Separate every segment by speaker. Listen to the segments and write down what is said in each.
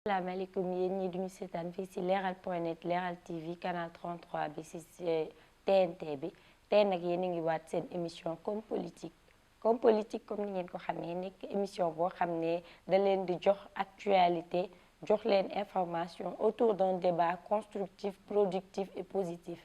Speaker 1: asalaamaaleykum yéen ñi duñu seetaan fii ci leral.net Leral TV canal 33 bi ci TNT bi tey nag yéen a ngi waat seen émission comme politique comme ni ngeen ko xamee nekk émission boo xam ne da leen di jox actualité jox leen information autour d'un débat constructif productif et positif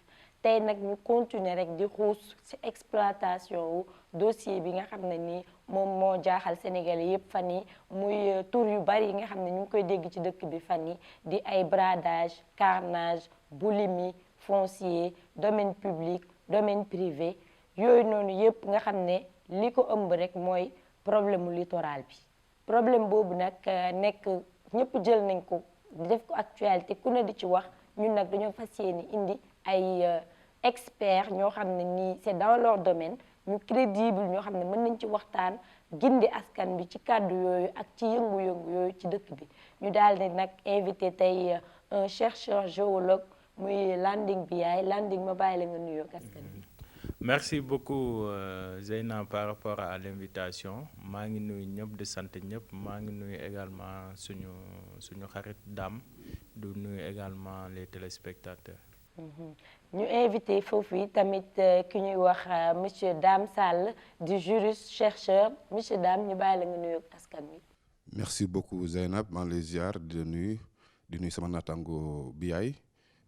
Speaker 1: tey nag ñu continuer rek di xuus ci exploitation wu dossier bi nga xam ne nii moom moo jaaxal Sénégalais yépp fan yi muy tur yu bari yi nga xam ne ñu ngi koy dégg ci dëkk bi fan yi di ay bradage carnage boulimie foncier domaine public domaine privé yooyu noonu yépp nga xam ne li ko ëmb rek mooy problème mu littoral bi problème boobu nag nekk ñépp jël nañ ko def ko actualité ku ne di ci wax ñun nag dañoo fas yéene indi ay experts ñoo xam ne nii c'est dans leur domaine ñu crédible ñoo xam ne mën nañ ci waxtaan gindi askan bi ci kàddu yooyu ak ci yëngu-yëngu yooyu ci dëkk bi ñu daal di nag invité tey un chercheur géologue muy Landing Biaye Landing ma bàyyi la nga nuyoo askan bi.
Speaker 2: Merci beaucoup Zeyna par rapport à l'invitation maa ngi nuyu ñëpp di sant ñëpp maa ngi nuyu également suñu xarit Dame du nuyu également les téléspectateurs.
Speaker 1: ñu invité foofu yi tamit ki ñuy wax monsieur Dame Sall di juriste chercheur monsieur Dame ñu bàyyi la nga nuyoo askan wi.
Speaker 3: merci beaucoup Zeynab maa ngi lay ziar di nuyu sama naataango Biaye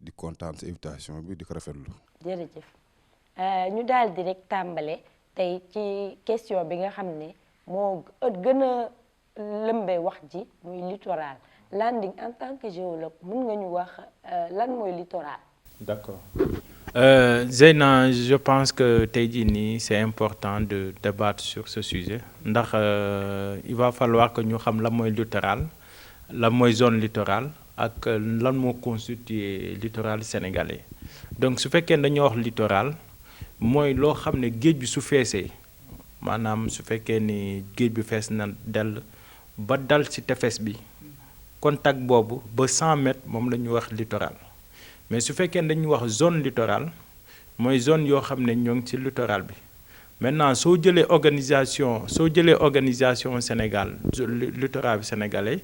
Speaker 3: di kontaan sa invitation bi di ko rafetlu.
Speaker 1: jërëjëf ñu daal di rek tàmbale tey ci question bi nga xam ne moo gën a lëmbee wax ji muy littoral Landing en tant que géologue mun nga ñu wax lan mooy littoral.
Speaker 2: D'accord. Zeyna, je pense que tey jii nii c'est important de débattre sur ce sujet ndax il va falloir que ñu xam lan mooy littoral lan mooy zone littorale ak lan moo constituer littoral sénégalais donc su fekkee dañoo wax littoral mooy loo xam ne géej bi su feesee maanaam su fekkee ni géej bi fees na dell ba dal ci tefes bi contact boobu ba 100 mètres moom la ñuy wax littoral. mais su fekkee dañuy wax zone littorale mooy zone yoo xam ne ñoo ngi ci littoral bi maintenant soo jëlee organisation Sénégal littoral bi sénégalais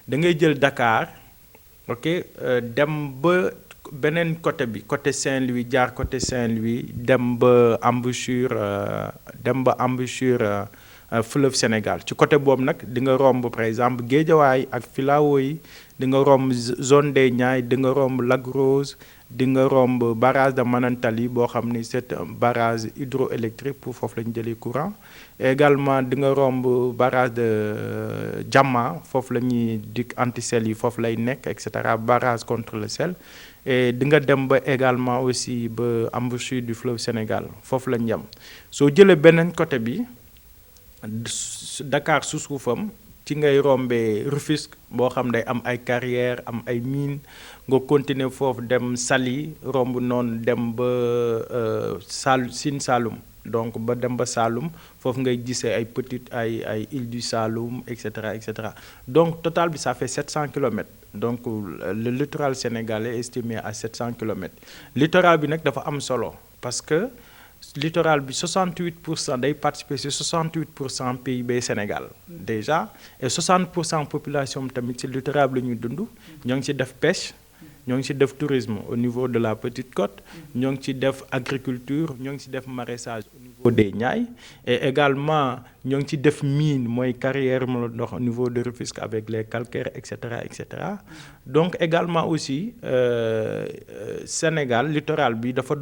Speaker 2: da ngay jël Dakar ok dem ba beneen côté bi côté Saint-Louis jaar côté Saint-Louis dem ba embouchure fleuve Sénégal ci côté boobu nag di nga romb par exemple Guédiawaye ak filao yi di nga romb zone des Niayes di nga romb Lac Rose di nga romb barrage de Manantali boo xam ni c'est un barrage hydroélectrique pour foofu la ñu jëlee courant également di nga romb barrage de Diama foofu la ñuy dik anti-sel yi foofu lay nekk et cetera barrage contre le sel et di nga dem ba également aussi ba embouchure du fleuve Sénégal foofu la ñu yem soo jëlee beneen côté bi Dakar su suufam ci ngay rombee Rufisque boo xam day am ay carrières am ay mines nga continuer foofu dem Saly romb noonu dem ba Sine Saloum donc ba dem ba Saloum foofu ngay gisee ay petites ay îles du Saloum et cetera donc total bi ça fait 700 kilomètres donc le littoral sénégalais est estimé à 700 kilomètres littoral bi nag dafa am solo parce que littoral bi 68% day participer ci 68% PIB Sénégal déjà et 60% population bi tamit ci littoral bi la ñuy dund ñoo ngi ci def pêche ñoo ngi ci def tourisme au niveau de la Petite Côte ñoo ngi ci def agriculture ñoo ngi ci def maraîchage au niveau des Niayes et également ñoo ngi ci def mine mooy carrière ma la dox au niveau de Rufisque avec les calcaires et cetera donc également aussi Sénégal littoral bi dafa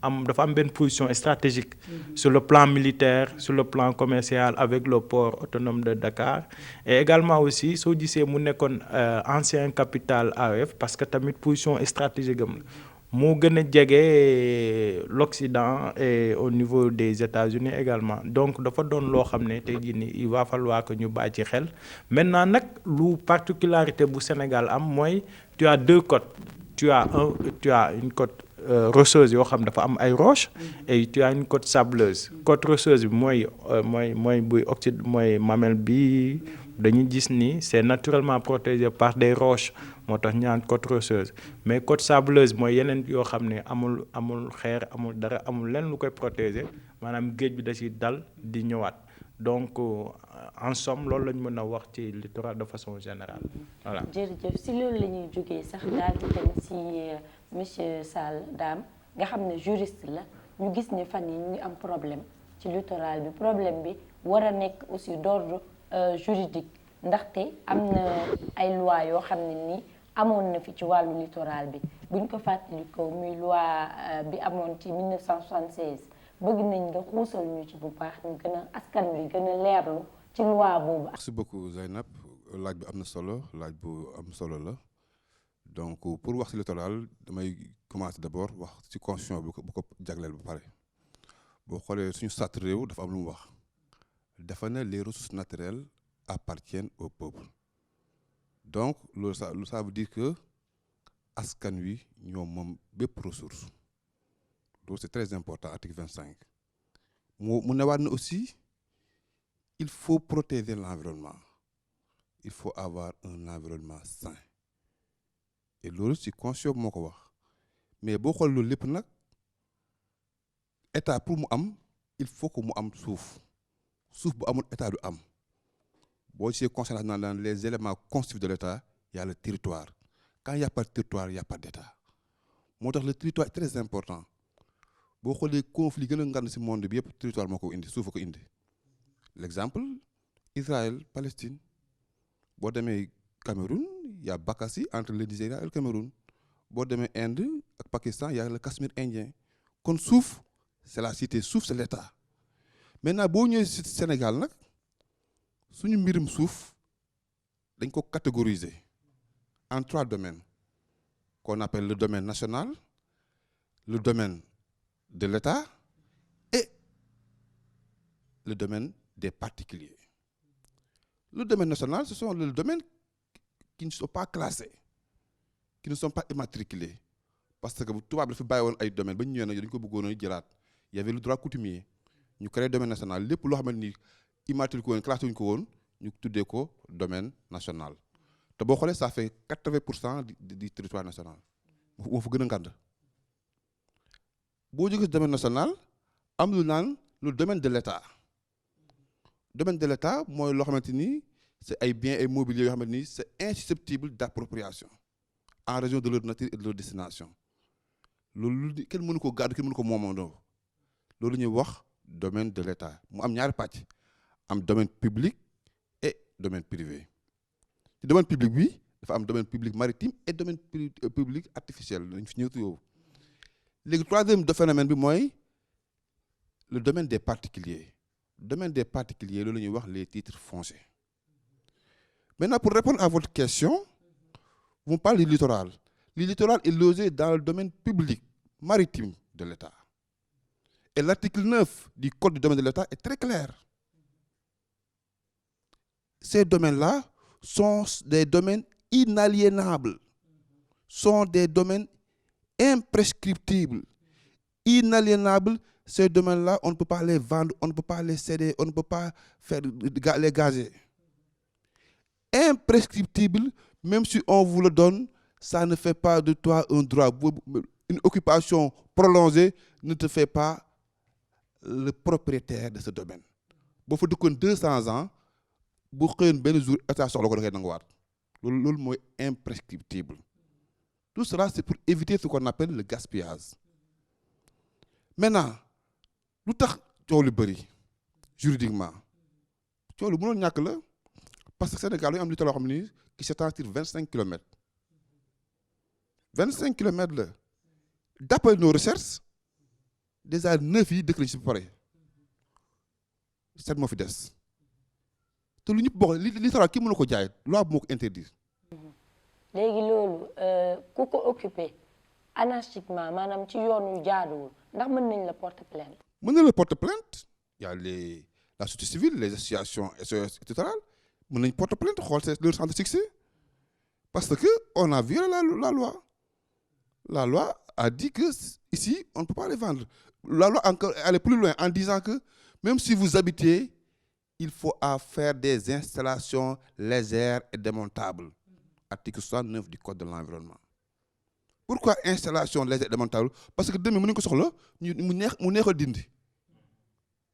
Speaker 2: am benn position stratégique sur le plan militaire sur le plan commercial avec le port autonome de Dakar et également aussi soo gisee mu nekkoon ancien capitale AOF parce que tamit position stratégique am moo gën a jege l'Occident et au niveau des États-Unis également donc dafa doon loo xam ne tey jii nii il va falloir que ñu bàyyi ci xel maintenant nag lu particularité bu Sénégal am mooy tu as deux côtes tu as une côte rocheuse yoo xam dafa am ay roches et tu as une côte sableuse côte rocheuse bi mooy buy oxyde mooy mamel bi dañuy gis ni c'est naturellement protégé par des roches moo tax ñaan côte rocheuse mais côte sableuse mooy yeneen yoo xam ne amul xeer amul dara amul lenn lu koy protéger maanaam géej bi da ci dal di ñëwaat donc en somme loolu lañ mën a wax ci littoral de façon générale voilà.
Speaker 1: jërëjëf si loolu la ñuy jógee sax daal di dem si monsieur Sall Dame nga xam ne juriste la ñu gis ne fan yi ñu ngi am problème ci littoral bi problème bi war a nekk aussi d'ordre juridique ndaxte am na ay loi yoo xam ne nii amoon na fi ci wàllu littoral bi buñ ko fàttalikoo muy loi bi amoon ci 1976 bëgg nañ nga xuusal ñu ci bu baax ñu gën a askan wi gën a leerlu ci loi boobu.
Speaker 3: merci beaucoup Zeynab laaj bi am na solo laaj bu am solo la donc pour wax ci littoral damay commencer d'abord wax ci constitution bu ko jagleel ba pare boo xoolee suñu sart réew dafa am lu mu wax dafa ne les ressources naturelles appartiennent au peuple donc loolu ça veut dire que askan wi ñoom moom bépp ressource loolu c'est très important article 25 mu newaat na aussi il faut protéger l'environnement il faut avoir un environnement sain et loolu ci constitution moo ko wax mais boo xool loolu lépp nag état pour mu am il faut que mu am suuf bu amul état du am boo see concerné dans les éléments constitutifs de l'état il y a le territoire quand il y a pas de territoire il y a pas d'état moo tax le territoire est très important boo xoolee conflit gën a ngand ci monde bi yëpp territoire moo ko indi suuf a ko indi l'exemple Israël Palestine boo demee Cameroun il y a Bakassi entre le Nigeria et le Cameroun boo demee Inde ak Pakistan il y a le Cachemire indien kon suuf c'est la cité suuf c'est l'état maintenant boo ñëwee ci Sénégal nag suñu mbirum suuf dañ ko catégoriser en 3 domaines qu'on appelle le domaine national le domaine de l'État et le domaine des particuliers. Le domaine national, ce sont les domaines qui ne sont pas classés, qui ne sont pas immatriculés. Parce que tubaab dafa bàyyi woon ay domaines ba ñu ñëwee nag dañu ko bëggoon a jëlaat il y avait le droit coutumier ñu créé domaine national lépp loo xamante ni immatriculé woon classé wuñu ko woon ñu tuddee ko domaine national te boo xoolee ça fait 80% du territoire national moo fa gën a ngand boo jógee si domaine national am lu naan le domaine de l'État domaine de l'État mooy loo xamante ni c'est ay biens immobiliers yoo xamante ni c'est insusceptible d'appropriation en raison de leur nature et de leur destination loolu kenn mënu ko gàddu kenn mënu ko moomandoo loolu ñuy wax domaine de l'État mu am ñaari pàcc am domaine public et domaine privé ci domaine public bi dafa am domaine public maritime et domaine public artificiel lañ fi ñëw yow léegi troisième phénomène bi mooy le domaine des particuliers loolu la ñuy wax les titres fonciers maintenant pour répondre à votre question vous parlez du littoral le littoral est logé dans le domaine public maritime de l'État et l'article 9 du code du domaine de l'État est très clair ces domaines-là sont des domaines inaliénables sont des domaines imprescriptibles, inaliénables, ces domaines-là, on ne peut pas les vendre, on ne peut pas les céder, on ne peut pas les gazer. Imprescriptible, même si on vous le donne, ça ne fait pas de toi un droit. Une occupation prolongée ne te fait pas le propriétaire de ce domaine. Boo fa dëkkoon 200 ans bu xëyoon benn jour état soxla ko da koy nanguwaat loolu mooy imprescriptible. Tout cela, c'est pour éviter ce qu'on appelle le gaspillage. Maintenant, lu tax coow lu bëri juridiquement coow lu mënoon ñàkk la parce que Sénégal dañu am littoral loo xam ni qui s'étend sur 25 kilomètres 25 kilomètres la d'après nos recherches déjà 9 yi dëkk lañu si ba pare 7 moo fi des te lu ñëpp bokk littoral ki mënu ko jaay loi bu moo ko interdire.
Speaker 1: léegi loolu ku ko occupé anarchiquement maanaam ci yoonu jaaduwul ndax mën nañ la porter plainte.
Speaker 3: mën na la porter plainte y a la société civile les associations SOS littorales mën nañ porter plainte xool c'est leur centre de succès parce que on a violé la loi la loi a dit que ici on ne peut pas les vendre la loi encore aller plus loin en disant que même si vous habitez il faut faire des installations légères et démontables. Article 69 du code de l'environnement. Pourquoi installation légère et démontable? Parce que demain, nous avons mu neexal dindi.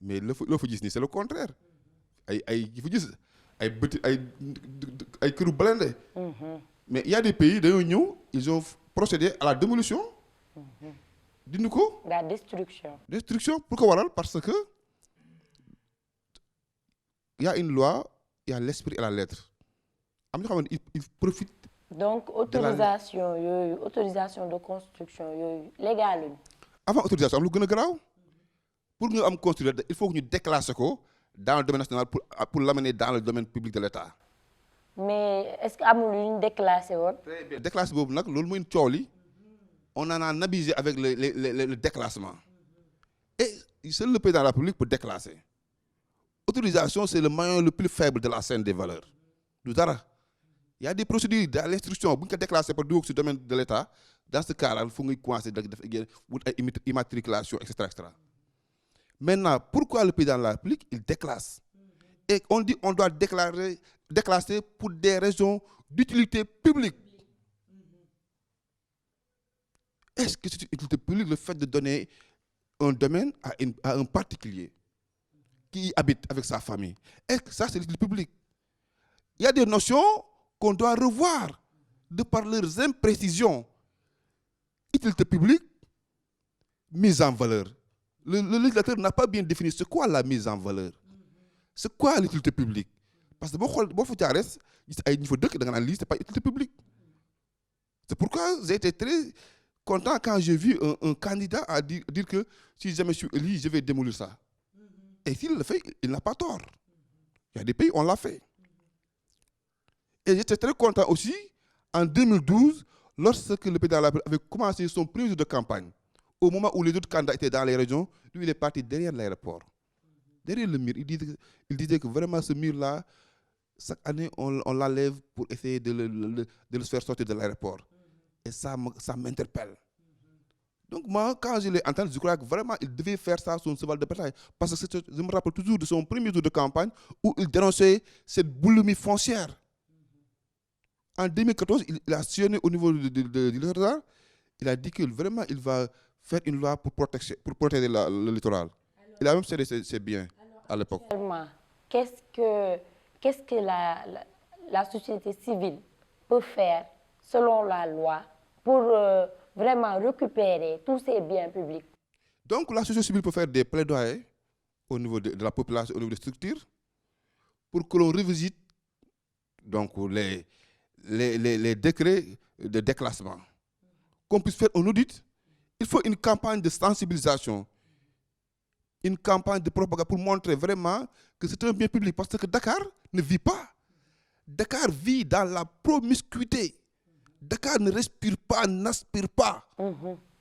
Speaker 3: Mais le fa gis ni c'est le contraire. ay yi fa gis ay bëti ay këru blindé. Mais il y a des pays dañoo ñëw ils ont procédé à la démolition. dindi ko.
Speaker 1: la destruction.
Speaker 3: Destruction pour ko waral parce que il y a une loi, il y a l'esprit et la lettre. am na ñoo xam ne il profite.
Speaker 1: donc autorisation yooyu autorisation de construction yooyu légaluñ.
Speaker 3: avant autorisation am lu gën a garaaw pour ñu am construire il faut que ñu déclasser ko dans le domaine national pour l'amener dans le domaine public de l'État.
Speaker 1: mais est-ce que amul lu ñu déclassé woon.
Speaker 3: Très bien déclassé boobu nag loolu mooy coow li on en a abusé avec le déclassement et seul le président de la République peut déclasser. Autorisation c'est le maillon le plus faible de la chaîne des valeurs du dara. Il y a des procédures dans l'instruction bu ñu ko déclassé par dugg ci domaine de l'État dans ce cas là fu ngay commencer def wut ay immatriculation et cetera. Maintenant pourquoi le président de la République il déclasse et on dit on doit déclasser pour des raisons d'utilité publique. Est-ce que c'est une utilité publique le fait de donner un domaine à un particulier qui y habite avec sa famille? Est-ce que ça c'est l'utilité publique? Il y a des notions qu'on doit revoir de par leurs imprécisions. Utilité publique, mise en valeur. Le législateur n'a pas bien défini c'est quoi la mise en valeur. C'est quoi l'utilité publique? Parce que boo fa jaaree gis ay ñi fa dëkk da nga naan lii c'est pas utilité publique. C'est pourquoi j'ai été très content quand j'ai vu un candidat à dire que si jamais je suis élu, je vais démolir ça. Et s'il le fait, il n'a pas tort. Il y a des pays, on l'a fait. Et j'étais très content aussi, en 2012, lorsque le président de la République avait commencé son premier jour de campagne, au moment où les autres candidats étaient dans les régions, lui, il est parti derrière l'aéroport. Derrière le mur, il disait que vraiment ce mur-là, chaque année, on l'enlève pour essayer de le faire sortir de l'aéroport. Et ça m'interpelle. Donc moi, quand je l'ai entendu, je crois que vraiment, il devait faire ça son cheval de bataille. Parce que je me rappelle toujours de son premier jour de campagne où il dénonçait cette boulimie foncière. En 2014, il a sillonné au niveau du littoral. Il a dit que vraiment, il va faire une loi pour protéger le littoral. Il a même cédé ses biens à l'époque.
Speaker 1: Qu'est-ce que la société civile peut faire, selon la loi, pour vraiment récupérer tous ces biens publics?
Speaker 3: Donc, la société civile peut faire des plaidoyers au niveau de la population, au niveau des structures, pour que l'on revisite donc, les décrets de déclassement. Qu'on puisse faire un audit. Il faut une campagne de sensibilisation, une campagne de propagande pour montrer vraiment que c'est un bien public. Parce que Dakar ne vit pas. Dakar vit dans la promiscuité. Dakar ne respire pas, n'aspire pas.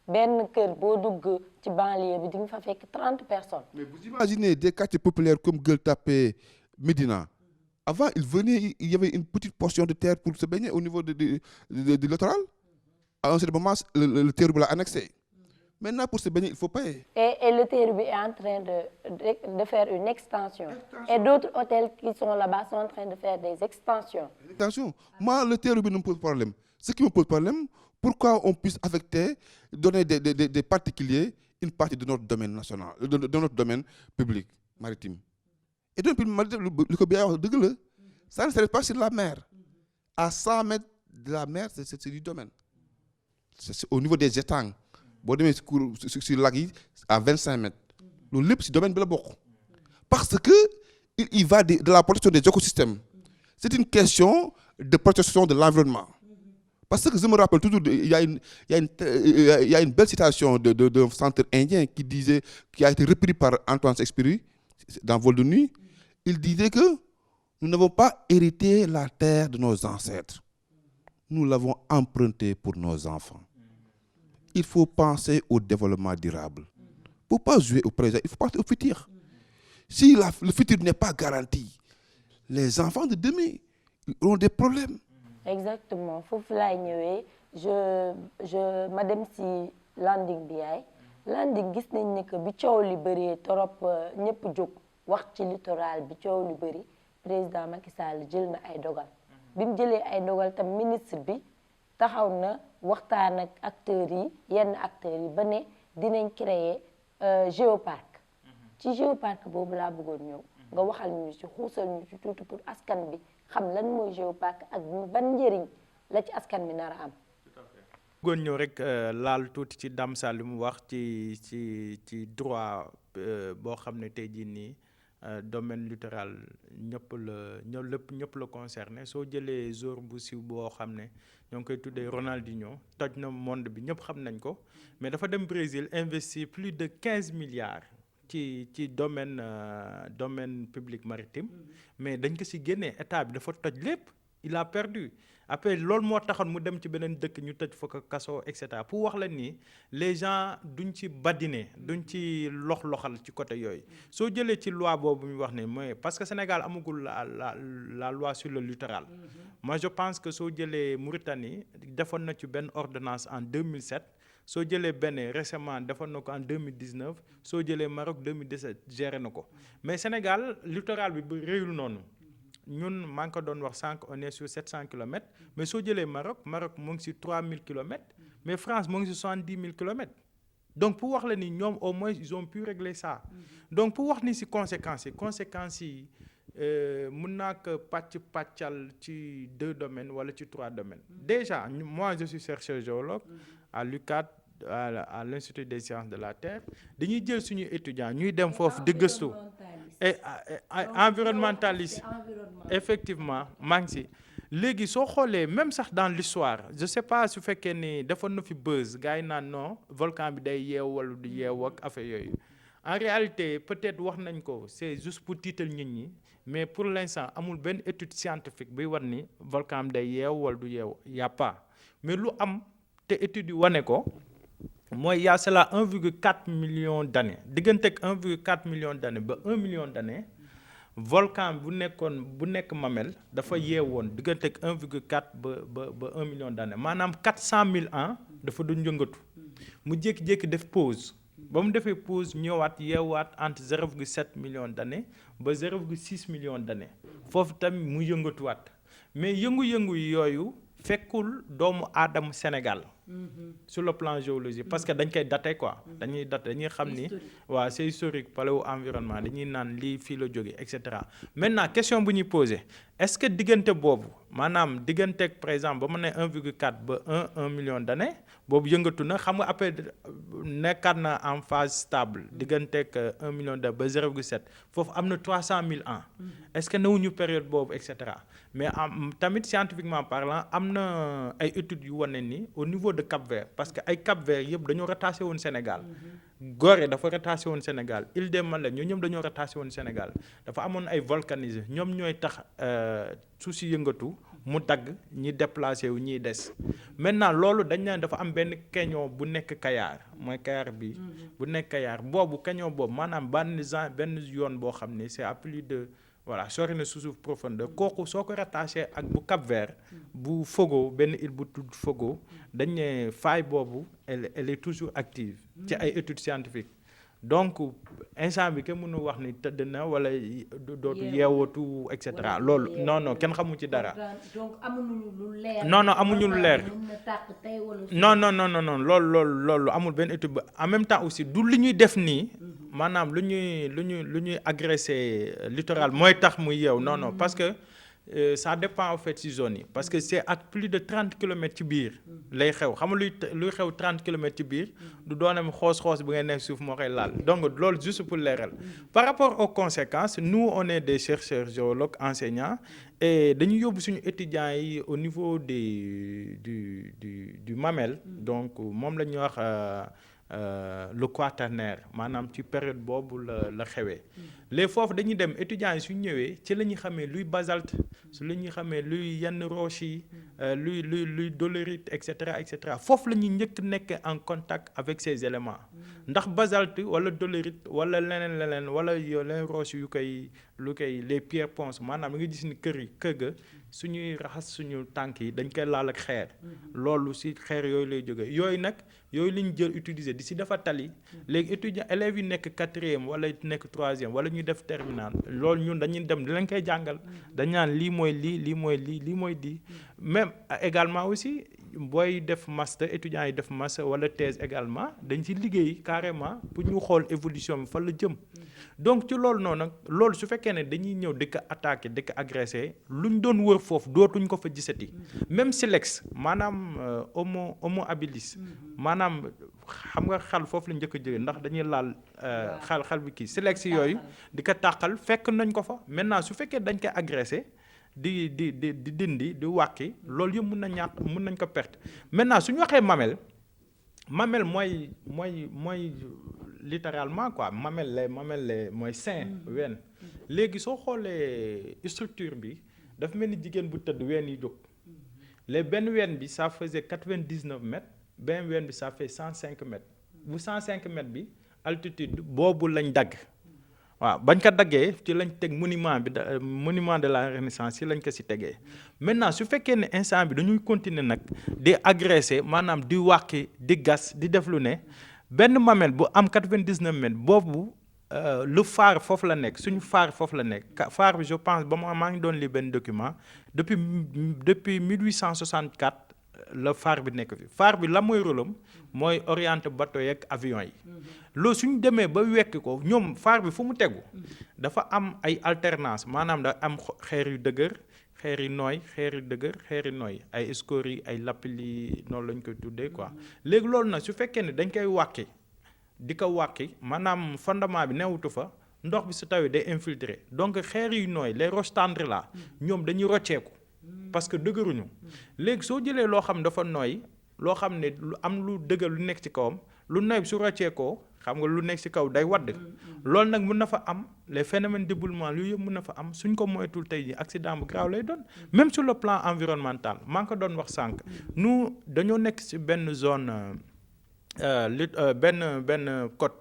Speaker 1: Ben kër boo dugg ci banlieue bi di nga fa fekk 30 personnes.
Speaker 3: Mais vous imaginez des quartiers populaires comme Gueule Tapée, Médina. Avant, il y avait une petite portion de terre pour se baigner au niveau du littoral. À un certain moment, le terre l'a annexé. Maintenant, pour se baigner, il faut payer.
Speaker 1: Et le terre est en train de faire une extension. Et d'autres hôtels qui sont là-bas sont en train de faire des extensions.
Speaker 3: Attention, moi, le terre ne me pose problème. Ce qui me pose problème, pourquoi on puisse affecter, donner des particuliers une partie de notre domaine national, de notre domaine public, maritime. Et donc, ça ne s'arrête pas sur la mer. À 100 mètres de la mer, c'est du domaine. C'est au niveau des étangs. Bon, sur la lac, à 25 mètres. Le libre, c'est le domaine de la bourre. Parce qu'il va de la protection des écosystèmes. C'est une question de protection de l'environnement. Parce que je me rappelle toujours, il y a une belle citation d'un centre indien qui a été repris par Antoine Saint-Exupéry dans Vol de nuit. Il disait que nous n'avons pas hérité la terre de nos ancêtres. Nous l'avons empruntée pour nos enfants. Il faut penser au développement durable. Il ne faut pas jouer au présent, il faut penser au futur. Si le futur n'est pas garanti, les enfants de demain auront des problèmes.
Speaker 1: Exactement. Foofu laay ñëwee ma dem si landing bi yaay landing gis nañ ne que bi coow li bëree torop ñëpp jóg wax ci littoral bi coow li bëri président Macky Sall jël na ay dogal bi mu jëlee ay dogal tam ministre bi taxaw na waxtaan ak yenn acteurs yi ba ne dinañ créer géoparc ci géoparc boobu laa bëggoon ñëw nga waxal ñu ci xuusal ñu ci tuuti pour askan bi xam lan mooy géoparc ak ban njëriñ la ci askan bi nar a am.
Speaker 2: bëggoon ñëw rek laal tuuti ci Dame Sall li mu wax ci droit boo xam ne tey jii nii domaine littoral ñëpp la concerné soo jëlee joueur bu siiw boo xam ne ñoo ngi koy tuddee Ronaldinho toj na monde bi ñëpp xam nañ ko mais dafa dem Brésil investir plus de 15 milliards ci domaine public maritime mais dañ ko si génnee état bi dafa toj lépp il a perdu. Après loolu moo taxoon mu dem ci beneen dëkk ñu tëj fa ko kaso et cetera pour wax la ni les gens duñ ci badine duñ ci loxal ci côté yooyu soo jëlee ci loi boobu ñu wax ne mooy parce que Sénégal amagul la loi sur le littoral. Moi je pense que soo jëlee Mauritanie defoon na ci benn ordonnance en 2007 soo jëlee Bénin récemment defoon na ko en 2019 soo jëlee Maroc 2017 géré na ko mais Sénégal littoral bi réyul noonu. ñun maa ngi ko doon wax sànq on est sur 700 kilomètres mais soo jëlee Maroc mu ngi si 3000 kilomètres mais France mu ngi si 70 000 kilomètres donc pour wax la ni ñoom au moins ils ont pu régler ça donc pour wax ni si conséquences yi mun naa ko pàccal ci 2 domaines wala ci 3 domaines déjà moi je suis chercheur géologue à l'UCAD à l'Institut des sciences de la terre dañuy jël suñu étudiants ñuy dem foofu di gëstu et environnementaliste effectivement maa ngi si léegi soo xoolee même sax dans l'histoire je sais pas su fekkee ni defoon na fi buzz gars yi naan non volcan bi day yeew wala du yeew ak affaire yooyu en réalité peut-être wax nañ ko c'est juste pour tiital nit ñi mais pour l'instant amul benn étude scientifique buy war ni volcan bi day yeew wala du yeew y a pas mais lu am te étude yi wane ko mooy y a cela 1,4 million d'années diggante ak 1,4 million d'années ba 1 million d'années volcan bu nekk Mamel dafa yeewoon diggante ak 1,4 ba 1 million d'années maanaam 400 000 ans dafa doon yëngatu mu jékki-jékki def pause ba mu defee pause ñëwaat yeewaat entre 0,7 million d'années ba 0,6 million d'années foofu tamit mu yëngatuwaat mais yëngu-yëngu yooyu fekkul doomu aadama Sénégal sur le plan géologique parce que dañ koy daté quoi dañuy xam ni waaw c'est historique paléo environnement dañuy naan lii fii la jóge et cetera maintenant question bu ñuy poser est-ce que diggante boobu maanaam digganteeg par exemple ba mu ne 1,4 ba 1 million d'années boobu yëngatu na xam nga après nekkaat na en phase stable digganteeg 1 million d'années ba 0,7 foofu am na 300 000 ans est-ce que newuñu période boobu et cetera mais tamit scientifiquement parlant am na ay études yu wane ni au niveau de Cap-Vert parce que ay Cap-Vert yëpp dañoo rattaché woon Sénégal Gorée dafa rattaché woon Sénégal Île des Malènes ñoo ñoom dañoo rattaché woon Sénégal dafa amoon ay volcanisme ñoom ñooy tax suuf si yëngatu mu dagg ñi déplacé wu ñiy des maintenant loolu dañ naan dafa am benn canyon bu nekk Kayar mooy Kayar bi bu nekk Kayar boobu canyon boobu maanaam benn yoon boo xam ne c'est à plus de voilà sori na suuf profondeur kooku soo ko rattaché ak bu Cap-Vert bu Fogo benn île bu tudd Fogo dañ ne faille boobu elle est toujours active ci ay études scientifiques donc instant bi kenn mënu wax ni tëdd na wala dootu yeewatu et cetera loolu non kenn xamu ci dara.
Speaker 1: donc amuñu lu leer.
Speaker 2: non amuñu lu leer. non loolu amul benn étude en même temps aussi du li ñuy def nii. maanaam lu ñuy agressé littoral mooy tax muy yeew non parce que ça dépend en fait ci zone yi parce que c'est à plus de 30 kilomètres ci biir lay xew xam nga luy xew 30 kilomètres ci biir du doonam xoos bu ngay nekk suuf moo koy laal donc loolu juste pour leeral par rapport aux conséquences nous on est des chercheurs géologues enseignants et dañuy yóbbu suñu étudiants yi au niveau du Mamel donc moom la ñuy wax le quaternaire maanaam ci période boobu la xewee léegi foofu dañuy dem étudiants yi suñ ñëwee ci la ñuy xamee luy basalte su la ñuy xamee luy yenn roches yi luy dolérite et cetera foofu la ñuy njëkk nekk en contact avec ces éléments ndax basalte wala dolérite wala leneen wala yeneen roches yu koy les pierres ponces maanaam nga gis ni kër ga suñuy raxas suñu tànk yi dañ koy laal ak xeer loolu ci xeer yooyu lay jógee yooyu nag yooyu la ñu jël utiliser di ci dafa tali léegi étudiants élèves yi nekk 4e wala nekk 3e wala ñuy def terminale loolu ñun dañuy dem di leen koy jàngal dañ naan lii mooy lii mooy lii mooy lii même également aussi booy def master étudiants yi def master wala thèse également dañ ci liggéey carrément pour ñu xool évolution bi fan la jëm donc ci loolu noonu nag loolu su fekkee ne dañuy ñëw di ko attaquer di ko agresser luñ doon wër foofu dootuñ ko fa gisati même silex maanaam homo habilis maanaam xam nga xal foofu la njëkk a jóge ndax dañuy laal xal bi kii silex yooyu di ko tàqal fekk nañ ko fa maintenant su fekkee dañ koy agresser di dindi di wàkki loolu yëpp mën nañ ko perte maintenant suñu waxee mamelle mooy littéralement quoi mamelle mooy sein ween léegi soo xoolee structure bi dafa mel ni jigéen bu tëdd ween yi jóg les benn ween bi ça faisait 99 mètres benn ween bi ça fait 105 mètres bu 105 mètres bi altitude boobu lañ dagg waaw bañ ko daggee ci lañ teg monument de la Renaissance ci lañ ko ci tegee maintenant su fekkee ne instant bi dañuy continuer nag di agresser maanaam di wàqi di gas di def lu ne benn mamelle bu am 99 mètres boobu le phare foofu la nekk suñu phare foofu la nekk phare bi je pense ba maa ngi doon li benn document depuis 1864 le phare bi nekk fi phare bi la mooy rôle am mooy orienter bateau yeeg avion yi loolu suñu demee ba wekki ko ñoom phare bi fu mu tegu dafa am ay alternance maanaam da am xeer yu dëgër xeer yu nooy xeer yu dëgër xeer yu nooy ay scories ay lapilli noonu lañ koy tuddee quoi léegi loolu nag su fekkee ne dañ koy wàkki di ko wàkki maanaam fondement bi newutu fa ndox bi su tawee day infiltrer donc xeer yu nooy les roches tendres là ñoom dañuy rocceeku parce que dëgëruñu léegi soo jëlee loo xam dafa nooy loo xam ne lu am lu dëgër lu nekk ci kawam lu nooy bi su rocceekoo xam nga lu nekk ci kaw day wadd loolu nag mën na fa am les phénomènes d'éboulement lu yëpp mën na fa am suñ ko moytul tey ji accident bu grave lay doon même sur le plan environnemental maa ngi ko doon wax sànq nous dañoo nekk ci benn zone benn côte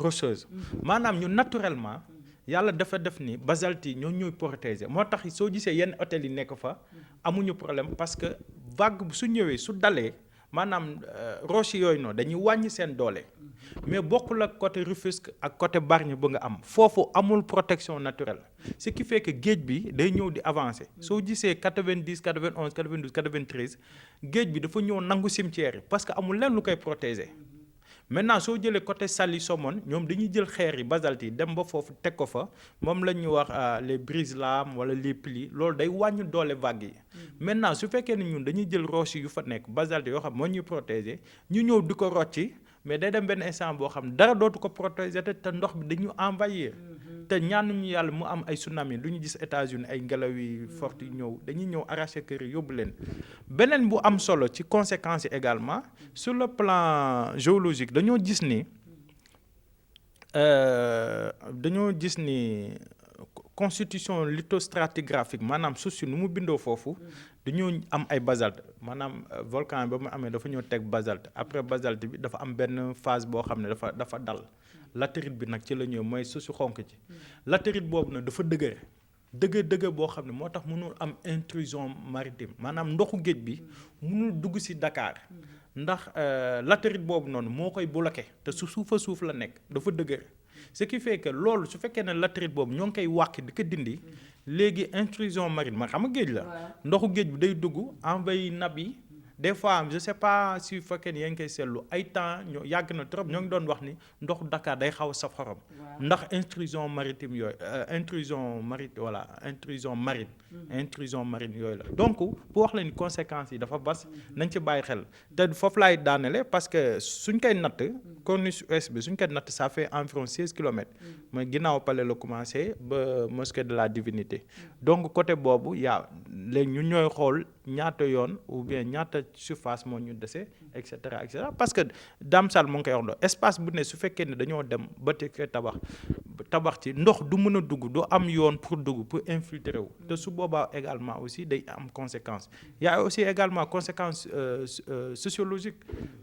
Speaker 2: rocheuse maanaam ñu naturellement yàlla dafa def ni basalte yi ñoo ñuy protéger moo tax soo gisee yenn hôtel yi nekk fa amuñu problème parce que vague su ñëwee su dalee maanaam roche yooyu noonu dañuy wàññi seen doole mais bokkul ak côté Rufisque ak côté Bargny bu nga am foofu amul protection naturelle ce qui fait que géej bi day ñëw di avancer soo gisee 90 91 92 93 géej bi dafa ñëw nangu cimetière yi parce que amul leen lu koy protéger maintenant soo jëlee côté Saly Somone ñoom dañuy jël xeer yi basalte yi dem ba foofu teg ko fa moom la ñuy wax les brise-lames wala les plis loolu day wàññi doole vague yi maintenant su fekkee ne ñun dañuy jël roche yu fa nekk basalte yoo xam moo ñuy protéger ñu ñëw di ko rocci mais day dem benn instant boo xam dara dootu ko protéger te ndox bi dañu envahir te ñaanuñu yàlla mu am ay tsunami du ñu gis États-Unis ay ngelaw yi fort yi ñëw dañuy ñëw arracher kër yi yóbbu leen beneen bu am solo ci conséquences yi également sur le plan géologique dañoo gis ni constitution lithostratigraphique maanaam suuf si nu mu bindoo foofu dañoo am ay basalte maanaam volcan ba mu amee dafa ñëw teg basalte après basalte bi dafa am benn phase boo xam ne dafa dal latérite bi nag ci la ñëw mooy suuf si xonk ci latérite boobu nag dafa dëgër boo xam ne moo tax mënul am intrusion maritime maanaam ndoxu géej bi mënul dugg si Dakar ndax latérite boobu noonu moo koy bloqué te suuf la nekk dafa dëgër ce qui fait que loolu su fekkee ne latérite boobu ñoo ngi koy wàq di ko dindi léegi intrusion marine ma xam nga géej la ndoxu géej bi day dugg envahir nappe yi des fois je sais pas si fekkee ne yaa ngi koy seetlu ay temps ñoo yàgg na trop ñoo ngi doon wax ni ndoxu Dakar day xaw a saf xorom ndax intrusion maritime yooyu intrusion marine yooyu la donc pour wax la ni conséquences yi dafa bas nañ ci bàyyi xel te foofu laay daanele parce que suñ koy natt corniche ouest bi suñ koy natt ça fait environ 16 kilomètres mooy ginnaaw palais la commencé ba mosquée de la divinité donc côté boobu yaa léegi ñun ñooy xool ñaata yoon ou bien ñaata surface moo ñu dese et cetera parce que Dame Sall mu ngi koy wax loolu espace bu ne su fekkee ne dañoo dem ba te koy tabax ci ndox du mën a dugg du am yoon pour dugg pour infiltrer wu te su boobaa également aussi day am conséquence y a aussi également conséquence sociologique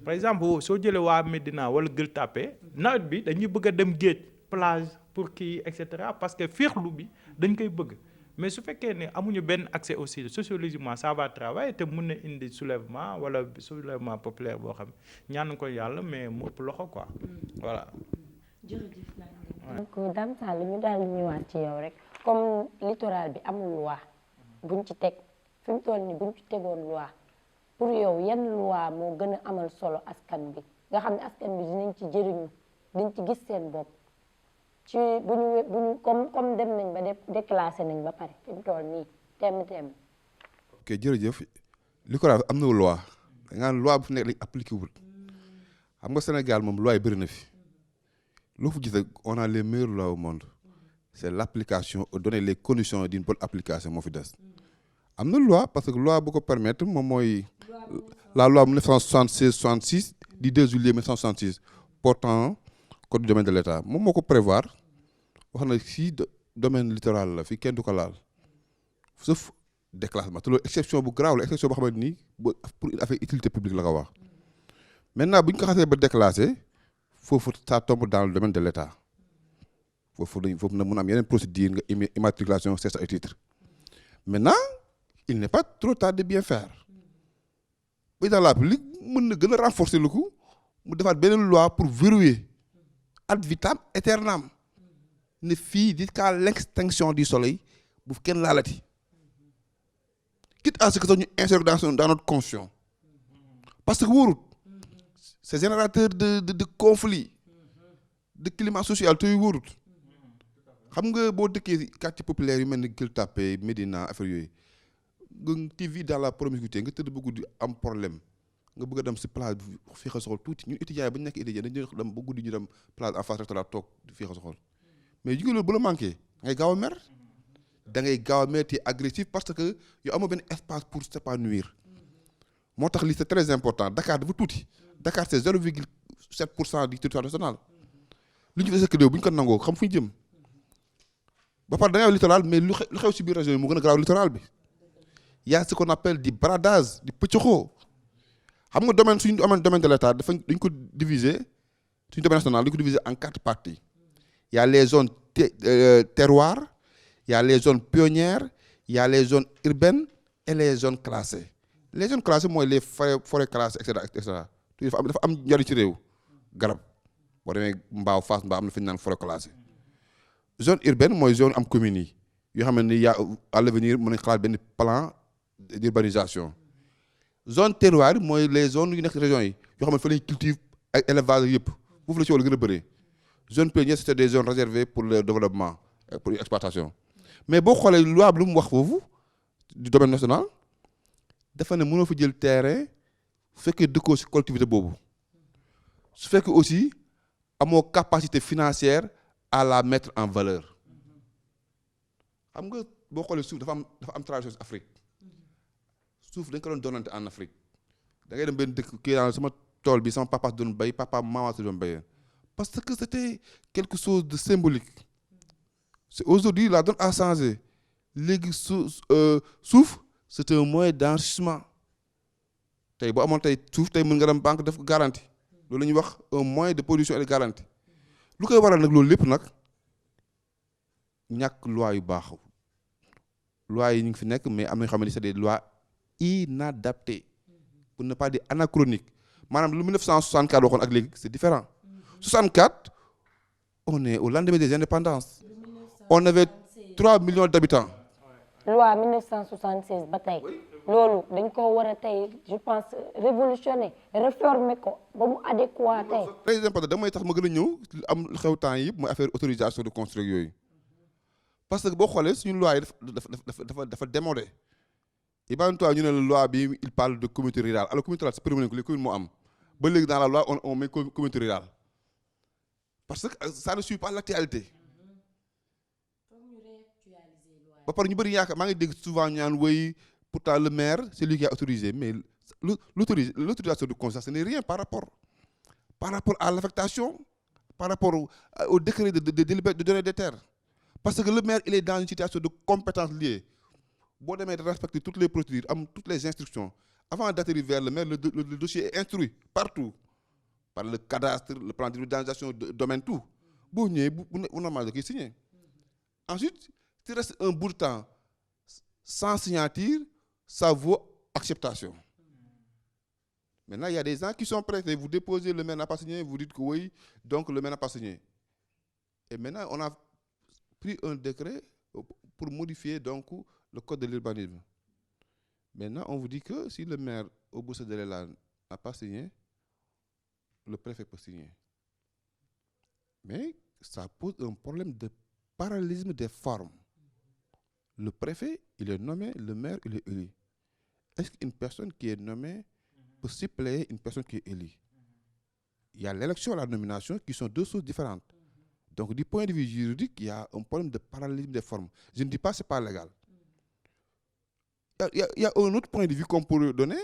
Speaker 2: par exemple soo jëlee waa Médina wala Gueule Tapée nawet bi dañuy bëgg a dem géej plage pour kii et cetera parce que féexlu bi dañ koy bëgg mais su fekkee ne amuñu benn accès aussi sociologiquement ça va travailler te mën na indi soulèvement wala soulèvement populaire boo xam ñaan ko yàlla mais mu ëpp loxo quoi voilà.
Speaker 1: jërëjëf donc Dame Sall ñu daal di ñëwaat ci yow rek comme littoral bi amul loi buñ ci teg fi mu toll nii buñ ci tegoon loi pour yow yan loi moo gën a amal solo askan bi nga xam ne askan bi dinañ ci jëriñu dañ ci gis seen bopp ci bu ñu comme dem nañ ba déclassé nañ ba pare fi mu toll nii temm.
Speaker 3: ok jërëjëf li ko am na loi da nga loi bu fi nekk lañ appliqué wul xam nga Sénégal moom loi yi bëri na fi loo fu gis rek on a les meilleures lois au monde c'est l'application donner les conditions d'une bonne application moo fi des am na loi parce que loi bu ko permettre moom mooy la loi 1976-66 du 2 juillet 1966 portant code du domaine de l'État moom moo ko prévoir wax na fii domaine littoral la fii kenn du ko laal sauf déclassement te loolu exception bu grave la exception boo xamante ni pour une affaire utilité publique la ko wax maintenant bu ñu ko xasee ba déclassé foofu ça tombe dans le domaine de l'État foofu na mun am yeneen procédure nga immatriculation cesse et titre maintenant il n'est pas trop tard de bien faire président de la République mën na gën a renforcer lu ko mu defaat beneen loi pour verrouiller ad vitam aeternam ne fii jusqu'à l'extinction du soleil bu kenn laalati quitte à ce que sax ñu insérer dans notre conscience parce que wóorut c'est générateur de conflit de climat social te yu wóorut xam nga boo dëkkee quartier populaire yu mel ni Gueule Tapée Médina affaire yooyu nga tu vis dans la promiscuité nga tëdd ba guddi am problème nga bëgg a dem si plage fii xa soxol tuuti ñun étudiants yi ba ñu nekk étudiant dañu dem ba guddi ñu dem plage en face restaurant toog fii xa soxol mais ju ngi loolu bu la manqué da ngay gaaw a mer da ngay gaaw a mer te agressif parce que yow amoo benn espace pour s'épanouir moo tax lii c'est très important Dakar dafa tuuti Dakar c'est 0,7% du territoire national li ñu fi dese réew bu ñu ko nangoo xam fu ñu jëm ba pare da ngay littoral mais lu xew si biir région yi mu gën a garaaw littoral bi y a ce qu'on appelle du bradage du pëccoxoo xam nga domaine suñu domaine de l'État dañ ko diviser suñu domaine national dañ ko diviser en 4 parties il y a les zones terroirs il y a les zones pionnières il y a les zones urbaines et les zones classées les zones classées mooy les forêts classées et cetera dafa am njariñ ci réew garab boo demee Mbao Fass Mbao am na fi ñu naan forêt classée zone urbaine mooy zone am communes yi yoo xam ne y a à l'avenir mën nañ xalaat benn plan d'urbanisation zone terroir mooy les zones yu nekk régions yi yoo xam ne fa lañ cultive ak élevage yëpp foofu la ci wàllu gën a bëree zone plénière c'était des zones réservées pour le développement pour l'exploitation mais boo xoolee loi bi lu mu wax foofu du domaine national dafa ne mënoo fa jël terrain su fekkee dëkkoo ci collectivité boobu su fekkee aussi amoo capacité financière à la mettre en valeur xam nga boo xoolee suuf dafa am tradition Afrique suuf dañ ko doon doonante en Afrique da ngay dem benn dëkk kii daal sama tool bi sama papa doon bay papa maman doon bayee parce que c'était quelque chose de symbolique c'est aujourd'hui la donne a changé léegi suuf c'est un moyen d'enrichissement tey boo amoon tey suuf tey mën nga dem banque def garantie loolu la ñuy wax un moyen de production et de garantie lu koy waral nag loolu lépp nag ñàkk loi yu baax loi yi ñu ngi fi nekk mais am na yoo xam ne c'est des lois inadaptées pour ne pas dire anachroniques maanaam lu 1964 waxoon ak léegi c'est différent 64 on est au lendemain des indépendances on avait 3 millions d'habitants.
Speaker 1: loi 1976 ba tey loolu dañ ko war a tey je pense révolutionner réformer ko ba mu adéquat tey.
Speaker 3: très important damay tax ma gën a ñëw am xew temps yëpp mooy affaire autorisation de construire yooyu parce que boo xoolee suñu loi yi dafa démodé imagine-toi ñu ne la loi bi il parle de communauté rurale alors communauté rurale c'est permanent que les communes moo am ba léegi dans la loi on met communauté rurale parce que ça ne suit pas l'actualité. ba pare ñu bëri yaakaar maa ngi dégg souvent ñu naan woy pourtant le maire c'est lui qui a autorisé mais l'autorisation de construire ce n'est rien par rapport à l'affectation par rapport au décret de donner des terres parce que le maire il est dans une situation de compétence liée boo demee de respecter toutes les procédures am toutes les instructions avant d'atterrir vers le maire le dossier est instruit partout par le cadastre le plan d'urbanisation domaine tout boo ñëwee bu normal da koy signer ensuite tu restes un bout de temps sans signature, ça vaut acceptation. Maintenant, il y a des gens qui sont prêts. Vous déposez, le maire n'a pas signé, vous dites que oui, donc le maire n'a pas signé. Et maintenant, on a pris un décret pour modifier donc le code de l'urbanisme. Maintenant, on vous dit que si le maire au bout de ce délai-là n'a pas signé, le préfet peut signer. Mais ça pose un problème de parallélisme des formes. Le préfet, il est nommé, le maire, il est élu. Est-ce qu'une personne qui est nommée peut suppléer une personne qui est élue? Il y a l'élection et la nomination qui sont deux choses différentes. Donc, du point de vue juridique, il y a un problème de parallélisme des formes. Je ne dis pas que ce n'est pas légal. Il y a un autre point de vue qu'on pourrait donner,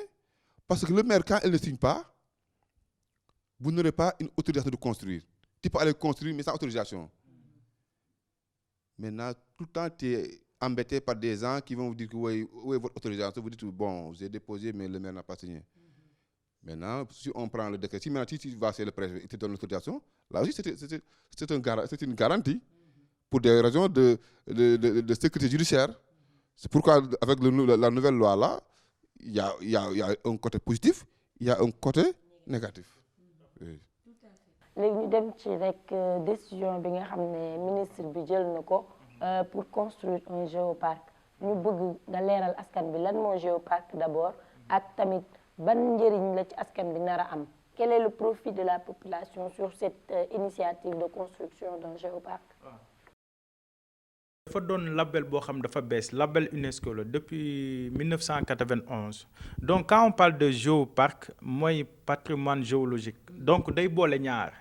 Speaker 3: parce que le maire, quand il ne signe pas, vous n'aurez pas une autorisation de construire. Tu peux aller construire, mais sans autorisation. Maintenant, tout le temps, tu es embêté par des gens qui vont vous dire que oui, où est votre autorisation? Vous dites, bon, j'ai déposé, mais le maire n'a pas signé. Maintenant, si on prend le décret, si maintenant tu vas chez le préfet et tu donnes l'autorisation, là aussi, c'est une garantie pour des raisons de sécurité judiciaire. C'est pourquoi, avec la nouvelle loi là, il y a un côté positif, il y a un côté négatif. Oui.
Speaker 1: léegi ñu dem ci rek décision bi nga xam ne ministre bi jël na ko pour construire un géoparc ñu bëgg nga leeral askan bi lan moo géoparc d'abord ak tamit ban njëriñ la ci askan bi nar a am. Quel est le profit de la population sur cette initiative de construction d'un géoparc?
Speaker 2: dafa doon label boo xam dafa bees label UNESCO la depuis 1991 donc quand on parle de géoparc mooy patrimoine géologique donc day boole ñaar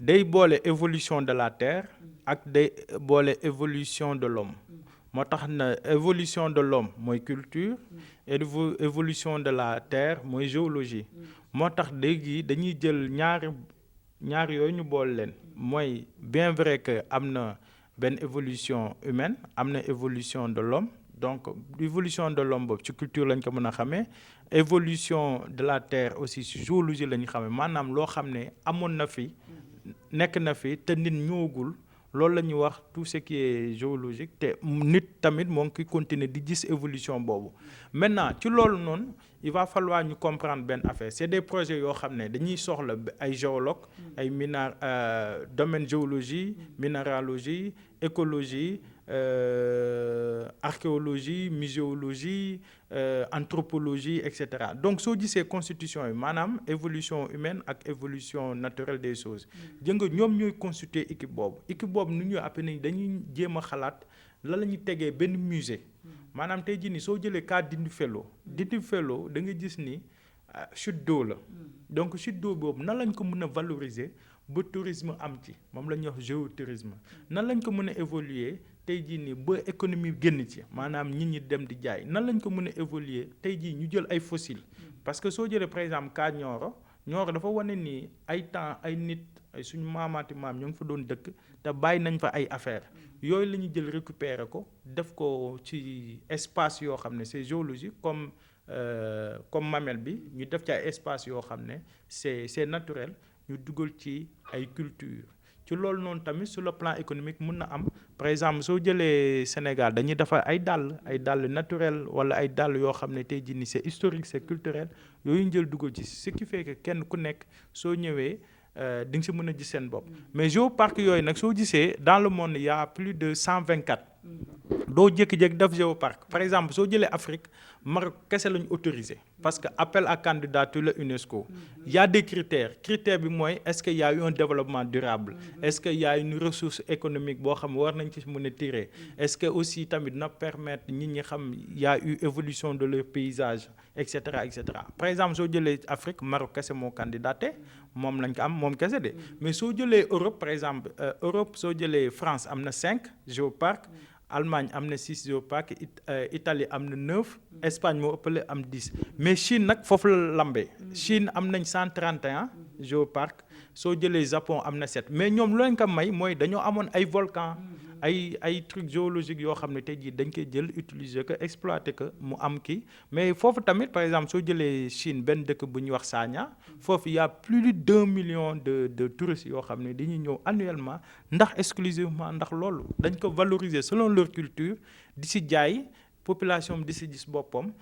Speaker 2: day boole évolution de la terre ak day boole évolution de l'homme moo tax na évolution de l'homme mooy culture et évolution de la terre mooy géologie moo tax léegi dañuy jël ñaar yooyu ñu boole leen mooy bien vrai que am na benn évolution humaine am na évolution de l'homme donc évolution de l'homme boobu ci culture lañ ko mën a xamee évolution de la terre aussi ci géologie la ñu xamee maanaam loo xam ne amoon na fi nekk na fi te nit ñëwagul loolu la ñuy wax tout ce qui est géologique te nit tamit moo ngi koy continuer di gis évolution boobu maintenant ci loolu noonu il va falloir ñu comprendre benn affaire c'est des projets yoo xam ne dañuy soxla ay géologue ay domaine géologie minéralogie écologie archéologie muséologie anthropologie et cetera donc soo gisee constitution yi maanaam évolution humaine ak évolution naturelle des choses jë nga ñoom ñooy constituer équipe boobu nu ñuy appelé dañuy jéem a xalaat la ñuy tegee benn musée maanaam tey jii nii soo jëlee cas Dindi Fellow da nga gis ni chute d'eau la donc chute d'eau boobu nan lañ ko mën a valoriser ba tourisme am ci moom la ñuy wax géotourisme nan lañ ko mën a évoluer tey jii nii ba économie génn ci maanaam nit ñi dem di jaay nan lañ ko mën a évoluer tey jii ñu jël ay fossiles parce que soo jëlee par exemple cas Nioro dafa wane ni ay temps ay nit ay suñu maamaati maam ñoo ngi fa doon dëkk te bàyyi nañ fa ay affaires yooyu la ñuy jël récupérer ko def ko ci espace yoo xam ne c'est géologique comme Mamel bi ñu def ci ay espace yoo xam ne c'est naturel ñu dugal ci ay culture ci loolu noonu tamit sur le plan économique mun na am par exemple soo jëlee Sénégal dañuy defar ay dàll naturel wala ay dàll yoo xam ne tey jii nii c'est historique c'est culturel yooyu ñu jël dugal ci ce qui fait que kenn ku nekk soo ñëwee di nga si mën a gis seen bopp mais géoparc yooyu nag soo gisee dans le monde il y a plus de 124 doo jékki-jékki def géoparc par exemple soo jëlee Afrique Maroc kese la ñu autorisé parce que appel à candidature la UNESCO il y a des critères bi mooy est-ce que y a eu un développement durable est-ce que y a une ressource économique boo xam war nañ ci mën a tirer est-ce que aussi tamit na permettre nit ñi xam y a eu évolution de leur paysage et cetera par exemple soo jëlee Afrique Maroc kese moo candidaté moom lañ ko am moom kese de mais soo jëlee Europe par exemple Europe soo jëlee France am na 5 géoparcs Allemagne am na 6 géoparcs Italie am na 9 Espagne moo ëppale am 10 mais Chine nag foofu la lambee Chine am nañ 131 géoparcs soo jëlee Japon am na 7 mais ñoom lu leen ko may mooy dañoo amoon ay volcans ay trucs géologiques yoo xam ne tey jii dañ koy jël utiliser ko exploiter ko mu am kii mais foofu tamit par exemple soo jëlee Chine benn dëkk bu ñuy wax Sanya foofu y a plus d'1 million de touristes yoo xam ne dañuy ñëw annuellement ndax exclusivement ndax loolu dañ ko valoriser selon leur culture di si jaay population bi di si gis boppam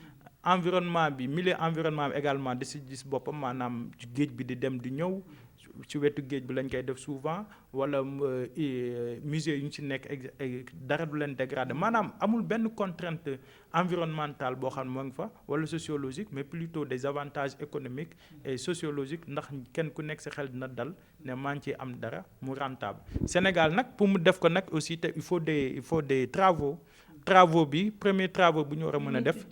Speaker 2: environnement bi milieu environnement bi également di si gis boppam maanaam géej bi di dem di ñëw ci wetu géej bi lañ koy def souvent wala musée yu ñu ci nekk dara du leen dégradé maanaam amul benn contrainte environnementale boo xam ne moo ngi fa wala sociologique mais plutôt des avantages économiques et sociologiques ndax kenn ku nekk sa xel dina dal ne maa ngi ciy am dara mu rentable Sénégal nag pour mu def ko nag aussi te il faut des travaux bi premier travaux bu ñu war a mën a def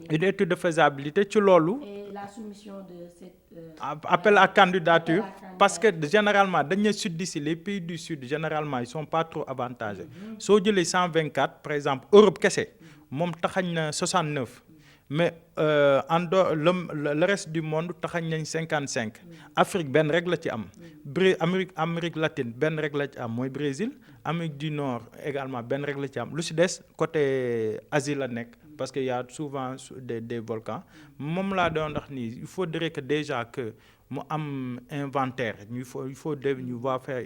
Speaker 2: une étude de faisabilité ci loolu
Speaker 1: et la soumission de cette
Speaker 2: appel à candidature parce que généralement dañ ne sud d'ici les pays du sud généralement ils sont pas trop avantagés soo jëlee 124 par exemple Europe kese moom taxañ na 69 mais en dehors le reste du monde taxañ nañ 55 Afrique benn rek la ci am Amérique latine benn rek la ci am mooy Brésil Amérique du Nord également benn rek la ci am lu si des côté Asie la nekk parce que y a souvent des volcans moom laa doon wax nii il faudrait que déjà que mu am inventaire il faut ñu va faire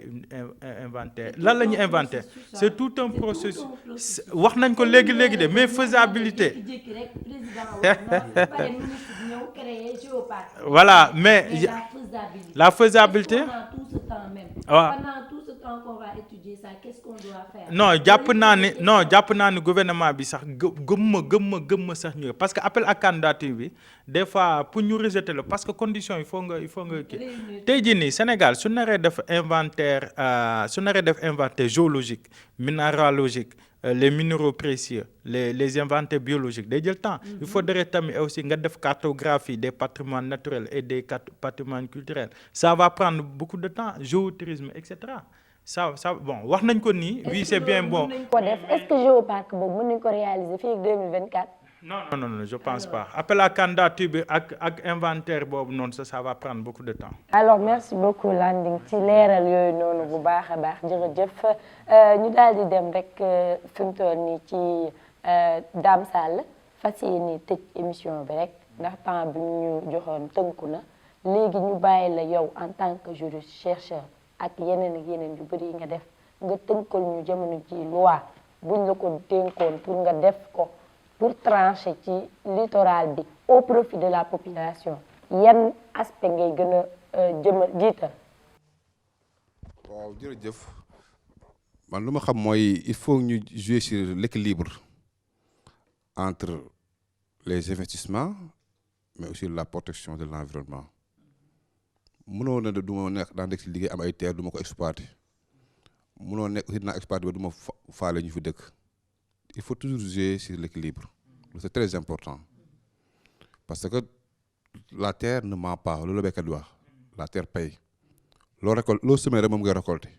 Speaker 2: inventaire lan la ñu inventaire c'est tout un processus wax nañ ko léegi de mais faisabilité voilà mais la faisabilité waaw non jàpp naa ni gouvernement bi sax gëm ma sax ñu parce que appel à candidature bi des fois pour ñu rejeter la parce que condition il faut nga kii tey jii nii Sénégal su naree def inventaire géologique minéralogique les minéraux précieux les inventaires biologiques day jël temps il faudrait tamit aussi nga def cartographie des patrimoines naturels et des patrimoines culturels ça va prendre beaucoup de temps géotourisme et cetera ça bon wax nañ ko nii oui c'est bien bon.
Speaker 1: ko def est-ce que géoparc boobu mën nañ ko réaliser fii ak 2024.
Speaker 2: non je pense pas appel à candidature bi ak inventaire boobu noonu ça va prendre beaucoup de temps.
Speaker 1: alors merci beaucoup Landing ci leeral yooyu noonu bu baax a baax jërëjëf ñu daal di dem rek fi mu toll nii ci Dame Sall fas yéene tëj émission bi rek ndax temps bi ñu joxoon tënku na léegi ñu bàyyi la yow en tant que juriste chercheur ak yeneen yu bëri yi nga def nga tënkal ñu jamono ji loi buñ la ko dénkoon pour nga def ko. pour trancher ci littoral bi au profit de la population yan aspect ngay gën a jiital.
Speaker 3: waaw jërëjëf man lu ma xam mooy il faut ñu jouer sur l'équilibre entre les investissements mais aussi la protection de l'environnement mënoo ne du ma nekk dans si liggéey am ay terre du ma ko exploiter mënoo nekk aussi dinaa exploiter ba du ma faale ñu fi dëkk. Il faut toujours jouer sur l'équilibre. C'est très important. Parce que la terre ne ment pas. Loolu la béykat di wax la terre paye. loo semé rek moom ngay récolter.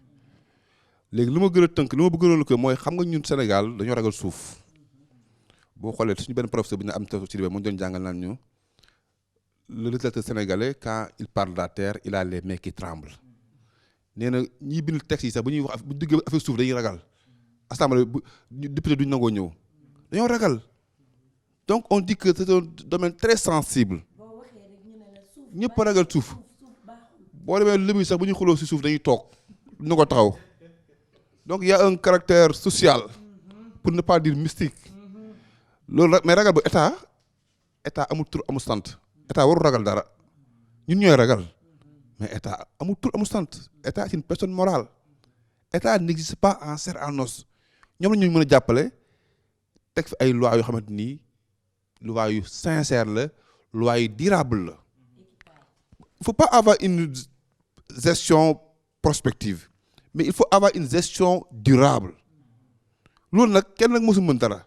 Speaker 3: léegi lu ma gën a tënk li ma bëggoon ko mooy xam nga ñun Sénégal dañoo ragal suuf. boo xoolee suñu benn professeur bi ñu am ci mu doon jàngal naan ñu le littérateur sénégalais quand il parle de la terre il a les mains qui tremblent. nee na ñiy bind texte yi sax bu ñuy wax bu duggee affaire suuf dañuy ragal. assemblée député duñ nangoo ñëw dañoo ragal donc on dit que c'est un domaine très sensible ñëpp ragal suuf boo demee lébu sax bu ñu xuloo si suuf dañuy toog duñ ko taxaw donc il y a un caractère social pour ne pas dire mystique loolu mais ragal bu état amul tur amul sant état warul ragal dara ñun ñooy ragal mais état amul tur amul sant état c'est une personne morale état n'existe pas en chair et en os ñoom la ñu mën a jàppale teg fi ay lois yoo xamante ni lois yu sincère la lois yu durable la il faut pas avoir une gestion prospective mais il faut avoir une gestion durable loolu nag kenn nag mosu mën dara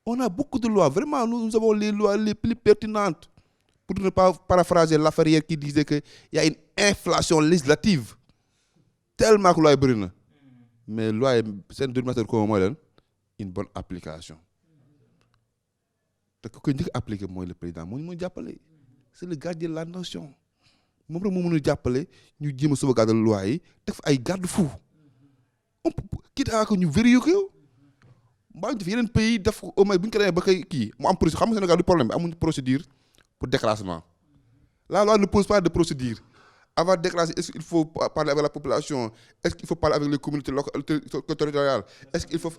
Speaker 3: on a beaucoup de lois vraiment nous avons les lois les plus pertinentes pour ne pas paraphraser Laferrière qui disait que il y a une inflation législative tellement que loi yi bëri na mais loi yi seen dénominateur commun mooy leen une bonne application te ku koy njëkk appliqué mooy le président moo ñu mën a jàppale c'est le gardien de la nation moom rek moo mën a jàppale ñu jéem a sauvegarder loi yi def ay garde-fou on quitte à que ñu vérifier ko mbaa ñu def yeneen pays def au moins bu ñu ko demee ba koy kii mu am procédure xam nga Sénégal du problème bi amuñu procédure pour déclassement la loi ne pose pas de procédure. Avant de déclasser, est-ce qu'il faut parler avec la population? Est-ce qu'il faut parler avec les communautés locales, territoriales? Est-ce qu'il faut...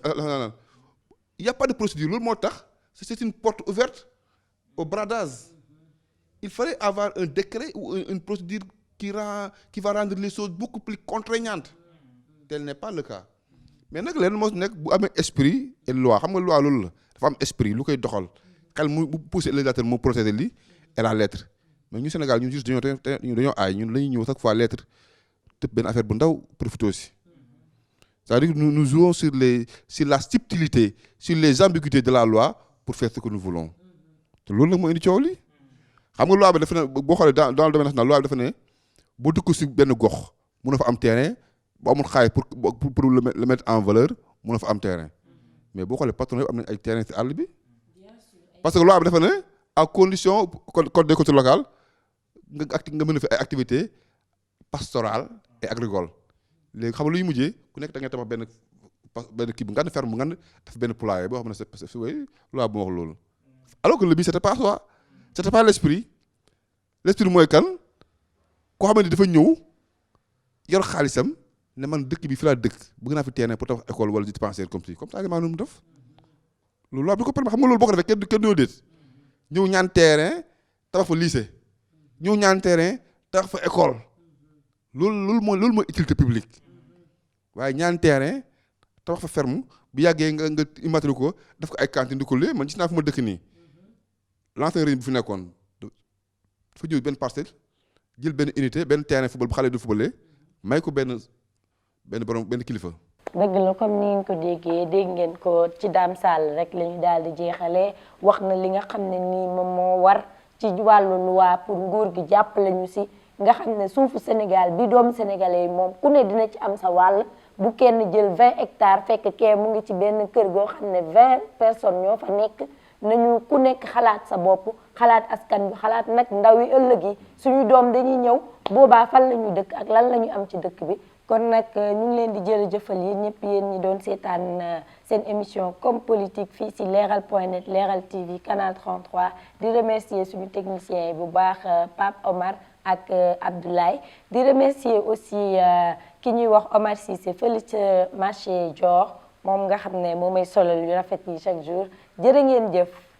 Speaker 3: Il n'y a pas de procédure. Loolu moo tax c'est une porte ouverte au bradage. Il fallait avoir un décret ou une procédure qui va rendre les choses beaucoup plus contraignantes. Tel n'est pas le cas. Mais nag leen moo nekk bu amee esprit et loi xam nga loi loolu la dafa am esprit lu koy doxal xel mu poussé législateur mu protéger li et la lettre mais ñu Sénégal ñun juste dañoo aay ñun la ñuy ñëw chaque fois lettre tëb benn affaire bu ndaw profité aussi c'est-à-dire nous jouons sur la subtilité sur les ambiguïtés de la loi pour faire ce que nous voulons te loolu nag moo indi coow li xam nga loi bi dafa ne boo xoolee dans le domaine national loi bi dafa ne boo dëkk si benn gox mun na fa am terrain boo amul xaalis pour le mettre en valeur mun na fa am terrain mais boo xoolee patron yëpp am nañ ay terrain si àll bi parce que loi bi dafa ne à condition code des collectivités locales nga mën a fi ay activités pastorales et agricoles léegi xam nga luy mujjee ku nekk da ngay tabax benn kii bu nga ferme bu nga def benn poulailler boo xam ne c'est loi bu ma wax loolu alors que le but c'était pas ça c'était pas l'esprit mooy kan koo xamante ni dafa ñëw yor xaalisam ne man dëkk bi fi laa dëkk bëgg naa fi terrain pour tabax école wala dispensaire comme ça maa nu mu def loolu loi bi ko permettre xam nga loolu boo ko defee kenn doo déet ñëw ñaan terrain tabax fa lycée ñëw ñaan terrain tabax fa école loolu mooy utilité publique waaye ñaan terrain tabax fa ferme bu yàggee nga immatriculé ko def ko ay cantine di ko lee man gis naa fu ma dëkk nii l'ancien régime bu fi nekkoon dafa jël benn parcelle jël benn unité benn terrain football bu xale du footballé may ko benn kilifa.
Speaker 1: dëgg la comme ni ngeen ko déggee dégg ngeen ko ci Dame Sall rek la ñu daal di jeexalee wax na li nga xam ne nii moom moo war ci wàllu loi pour nguur gi jàppale ñu si nga xam ne suufu Sénégal bi doomu sénégalais yi moom ku ne dina ci am sa wàll bu kenn jël 20 hectares fekk kee mu ngi ci benn kër goo xam ne 20 personnes ñoo fa nekk nañu ku nekk xalaat sa bopp xalaat askan bi xalaat nag ndaw yi ëllëg yi suñu doom dañuy ñëw boobaa fan la ñu dëkk ak lan la ñu am ci dëkk bi. kon nag ñu ngi leen di jërëjëfal yéen ñëpp yéen ñi doon seetaan seen émission comme politique fii si leral.net Leral TV canal 33 di remercier suñu technicien yi bu baax Pape Omar ak Abdoulaye di remercier aussi ki ñuy wax Omar Cissé fële ca marché Dior moom nga xam ne moo may solal yu rafet yi chaque jour jërë ngeen jëf.